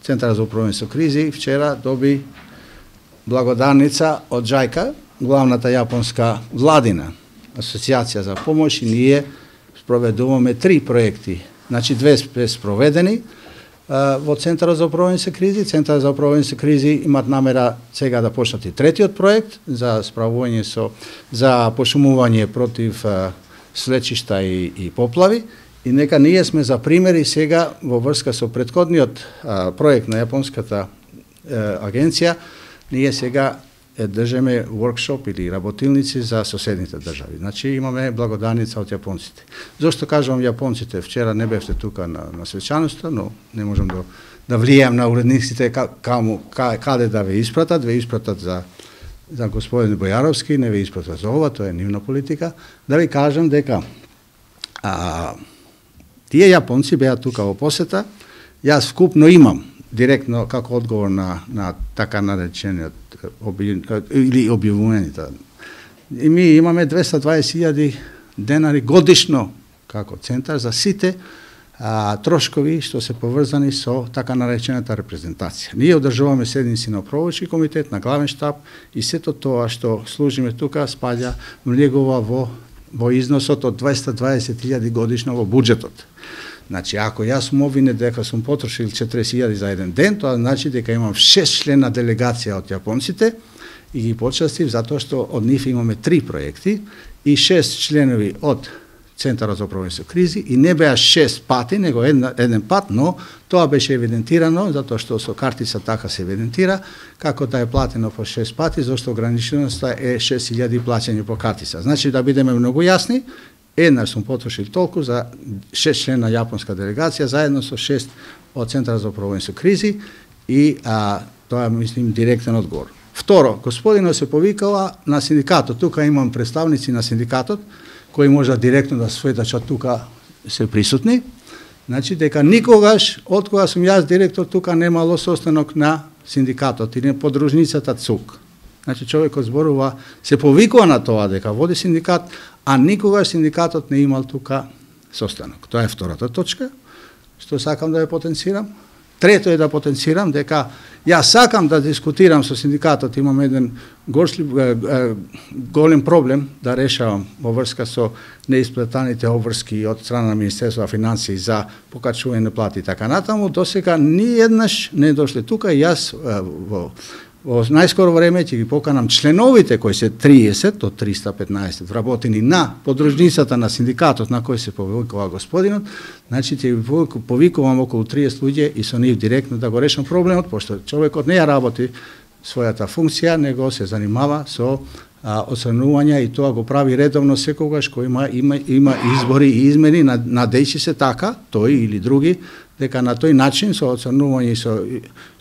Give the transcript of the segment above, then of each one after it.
Центар за управление со кризи вчера доби благодарница од џајка, главната јапонска владина асоцијација за помош, и ние спроведуваме 3 проекти. Значи 2 спроведени во Центарот за управление со кризи. Центарот за управление со кризи имат намера сега да почнат и третиот проект за справување за пошумување против слечишта и поплави. И нека ние сме за примери сега во врска со претходниот проект на јапонската агенција, ние сега држиме воркшоп или работилници за соседните држави. Значи имаме благодарница од јапонците. Зошто кажувам јапонците? Вчера не бевте тука на свечаноста, но не можам да влијам на уредниците каде да ве испратат. Ве испратат за господин Бојаровски, не ве испратат за ова, тоа е нивна политика. Да ви кажам дека тие јапонци беа тука во посета. Јас вкупно имам директно како одговор на така наречениот или објавувањето. И ми имаме 220.000 денари годишно како центар за сите трошкови што се поврзани со така наречената репрезентација. Ние одржуваме седници на управувачки комитет, на главен штаб, и сето тоа што служиме тука спаѓа влегува во износот од 220.000 годишно во буџетот. Значи, ако јас сум обвинет дека сум потрошил 40.000 за еден ден, тоа значи дека имам 6 члена делегација од јапонците и ги почастив затоа што од нив имаме 3 проекти и 6 членови од Центарот за управление со кризи, и не беа 6 пати, него еден пат, но тоа беше евидентирано, затоа што со картица така се евидентира, како да е платено по 6 пати, зашто ограниченоста е 6.000 плаќање по картица. Значи, да бидеме многу јасни, еднаш сум потрошил толку за 6 члена јапонска делегација, заедно со 6 од Центарот за управление со кризи, и тоа мислим директен одговор. Второ, господинот се повикала на синдикатот. Тука имам представници на синдикатот, кои може директно да сведочат тука се присутни. Значи, дека никогаш, од кога сум јас директор, тука немало состанок на синдикатот или на подружницата ЦУК. Значи, човекот зборува, се повикува на тоа дека води синдикат, а никогаш синдикатот не имал тука состанок. Тоа е втората точка, што сакам да ја потенцирам. Трето е да потенцирам дека јас сакам да дискутирам со синдикатот, имам еден голем проблем да решавам во врска со неисплатаните обврски од страна на Министерство на финансии за покачување на плати и така натаму. Досега ни еднаш не дошле тука и јас во најскоро време ќе ги поканам членовите кои се 30 од 315 вработени на подружницата на синдикатот на кој се повикува господинот. Значи ќе ви повикувам околу 30 луѓе и со нив директно да го решам проблемот, пошто човекот не ја работи својата функција, него се занимава со осрнување и тоа го прави редовно секогаш кој има избори и измени, надејќи се така, тој или други, дека на тој начин со оцрнување и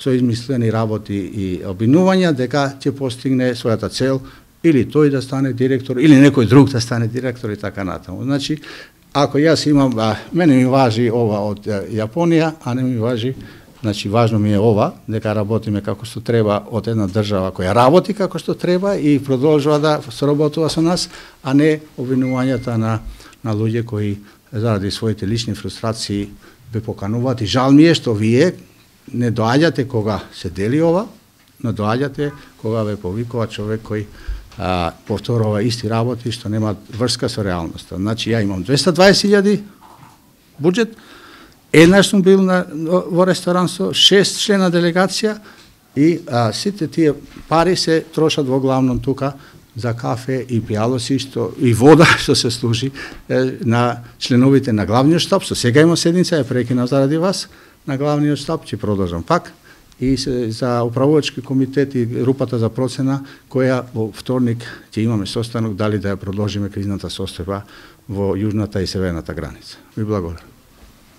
со измислени работи и обвинувања дека ќе постигне својата цел, или тој да стане директор или некој друг да стане директор и така натаму. Значи, ако јас имам, мене ми важи ова од Јапонија, а не ми важи, значи важно ми е ова, дека работиме како што треба од една држава која работи како што треба и продолжува да соработува со нас, а не обвинувањата на луѓе кои заради своите лични фрустрации ве покануваат. И жал ми е што вие не доаѓате кога се дели ова, но доаѓате кога ве повикува човек кој повторува исти работи што немаат врска со реалноста. Значи, ја имам 220.000 буџет, еднаш сум бил во ресторан со 6 члена делегација и сите тие пари се трошат во главном тука за кафе и пијалоси и вода што се служи на членовите на главниот штаб. Со сега има седница, ја прекинав заради вас, на главниот штаб, ќе продолжам пак, и за управувачки комитет и групата за процена, која во вторник ќе имаме состанок дали да ја продолжиме кризната состојба во јужната и северната граница. Ви благодарам.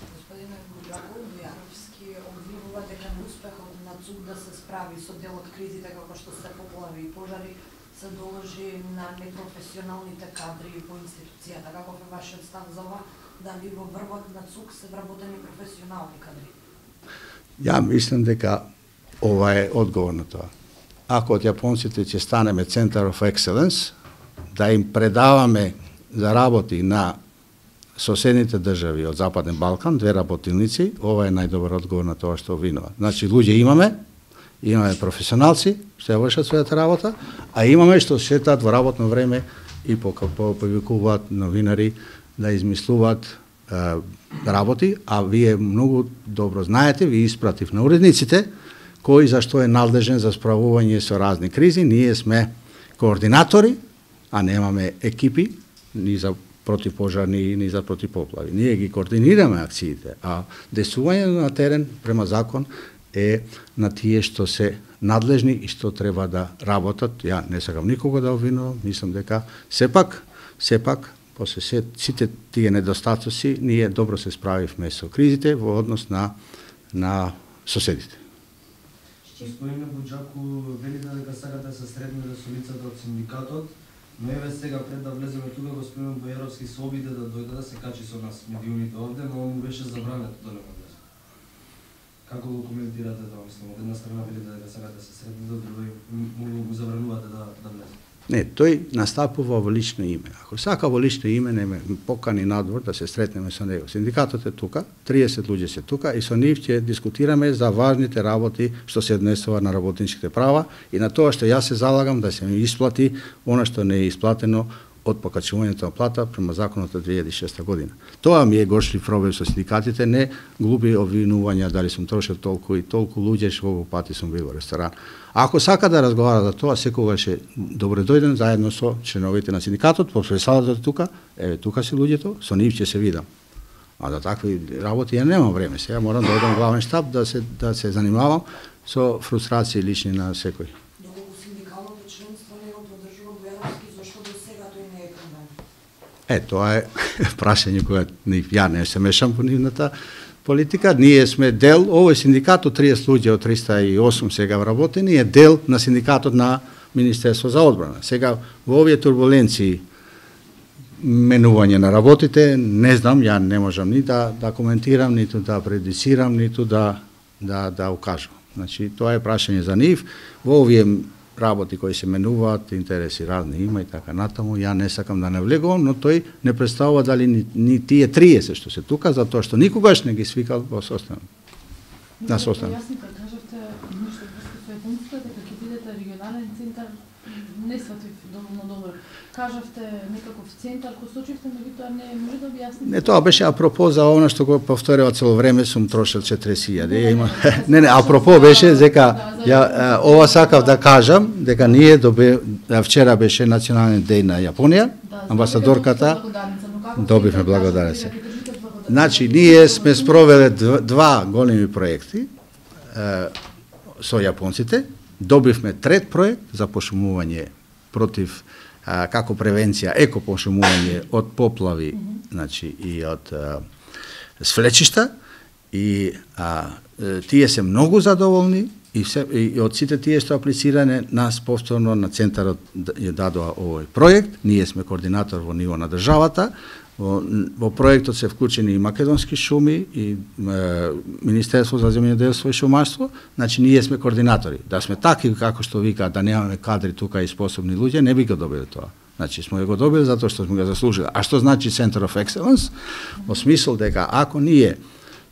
Господине Бојаровски обвинува дека неуспехот на ЦУК да се справи со дел од кризите како што се поплави и пожари се доложи на непрофесионалните кадри по институцијата. Каков е вашиот став за ова? Дали во врвот на ЦУК се вработени професионални кадри? Ја мислам дека ова е одговор на тоа. Ако од јапонците ќе станеме Center of Excellence, да им предаваме за работи на соседните држави од Западен Балкан, 2 работилници, ова е најдобар одговор на тоа што винува. Значи, луѓе имаме професионалци, што ја вршат својата работа, а имаме што шетаат во работно време и повикуваат новинари да измислуваат работи, а вие многу добро знаете, ви испратив на уредниците, кој зашто е надлежен за справување со разни кризи. Ние сме координатори, а немаме екипи, ни за противпожарни, ни за противпоплави. Ние ги координираме акциите, а действувањето на терен према закон е на тие што се надлежни и што треба да работат. Ја не сакам никого да обвинувам, мислам дека сепак, после сите тие недостатоци, ние добро се справивме со кризите во однос на соседите. Господине Буџаку, велите дека сакате да се сретнете со лицата од синдикатот, но еве сега пред да влеземе тука, господин Бојаровски се обиде да дојде да се качи со нас медиумите овде, но му беше забрането да не влезе. Како го коментирате тоа? Мислам, од една страна велите дека сакате да се сретнете, од друга му забранувате да влезе. Не, тој настапува во лично име. Ако сака во лично име, не ме покани надвор да се сретнеме со него. Синдикатот е тука, 30 луѓе се тука и со нив ќе дискутираме за важните работи што се однесува на работничките права и на тоа што јас се залагам да се ми исплати она што не е исплатено од покачувањето на плата према законот од 2006 година. Тоа ми е горшлив проблем со синдикатите, не глуби обвинувања дали сум трошил толку и толку луѓе, колку пати сум бил во ресторан. Ако сака да разговара за тоа, секогаш е добре дојден заедно со членовите на синдикатот, по салата тука, тука се луѓето, со нив ќе се видам. А за такви работи ја немам време, сега морам да одам главен штаб да се занимавам со фрустрации лични на секој. Тоа е прашање кога ја не се мешам во нивната политика. Ние сме дел, овој синдикат од 30 луѓе од 308 сега вработени, ние дел на синдикатот на Министерство за одбрана. Сега во овие турбуленции менување на работите, не знам, ја не можам ни да коментирам, ниту да предицирам, ниту да укажам. Значи, тоа е прашање за нив. Во овие работи кои се менуваат, интереси разни има и така натаму, ја не сакам да не влегувам, но тој не представува дали ни тие 30 што се тука, затоа што никогаш не ги свикал во состан. На состан. Јасно кажавте нешто врска со Јапонска, дека ќе бидете регионален центар, не сватив доволно добро. Кажавте некаков центар, кој сочивте, меѓутоа не може да објасните. Не, тоа беше апропо за она што го повторува цело време, сум трошил 40.000. Не, апропо беше дека ова сакав да кажам, дека ние вчера беше национален ден на Јапонија, амбасадорката, добивме благодарница. Значи, ние сме спровеле 2 големи проекти со јапонците, добивме трет проект за пошумување против како превенција, екопошумување од поплави, значи и од свлечишта, и тие се многу задоволни и од сите тие што аплициране нас повторно на центарот ја дадоа овој проект. Ние сме координатор во ниво на државата. Во проектот се вклучени и Македонски шуми и Министерство за земјоделство и шумарство. Значи ние сме координатори. Да сме такви како што вика, да немаме кадри тука и способни луѓе, не би го добили тоа. Значи сме го добили затоа што сме го заслужили. А што значи Center of Excellence? Во смисол дека ако ние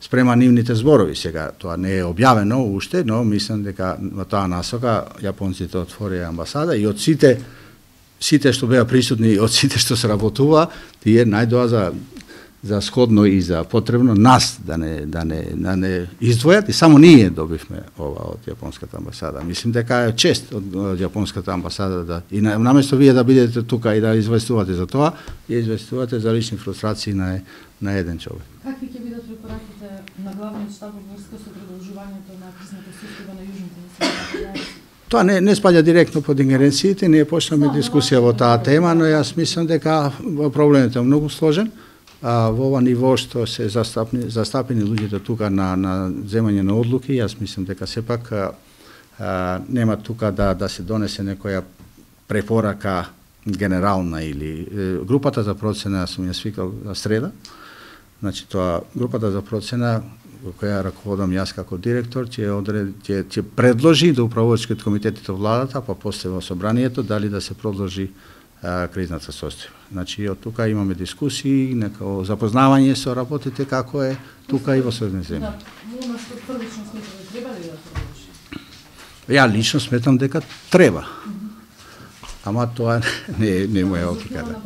спрема нивните зборови, сега тоа не е објавено уште, но мислам дека во таа насока јапонците отворија амбасада и од сите што беа присутни, од сите што се работува, тие најдоа за сходно и за потребно нас да не издвојат и само ние добивме ова од јапонската амбасада. Мислим дека е чест од јапонската амбасада и наместо вие да бидете тука и да известувате за тоа, ја известувате за лични фрустрации на еден човек. Какви ќе бидат препораките на главниот штаб во врска со продолжувањето на кризната состојба на јужните населени? Тоа не спаѓа директно под ингеренциите, ние почнаме дискусија во таа тема, но јас мислам дека проблемот е многу сложен. Во ова ниво што се застапени луѓето тука на земање на одлуки, јас мислам дека сепак нема тука да се донесе некоја препорака генерална или групата за процена, сум ја свикал за среда. Значи тоа групата за процена во која раководам јас како директор ќе предложи до управувачкиот комитет и до владата, па после во собранието дали да се продолжи кризната состојба. Значи, од тука имаме дискусии, некако запознавање со работите како е тука и во соседни земји. Да, она што првично сметате, треба ли да продолжи? Ја лично сметам дека треба. Ама тоа не е моја одлика.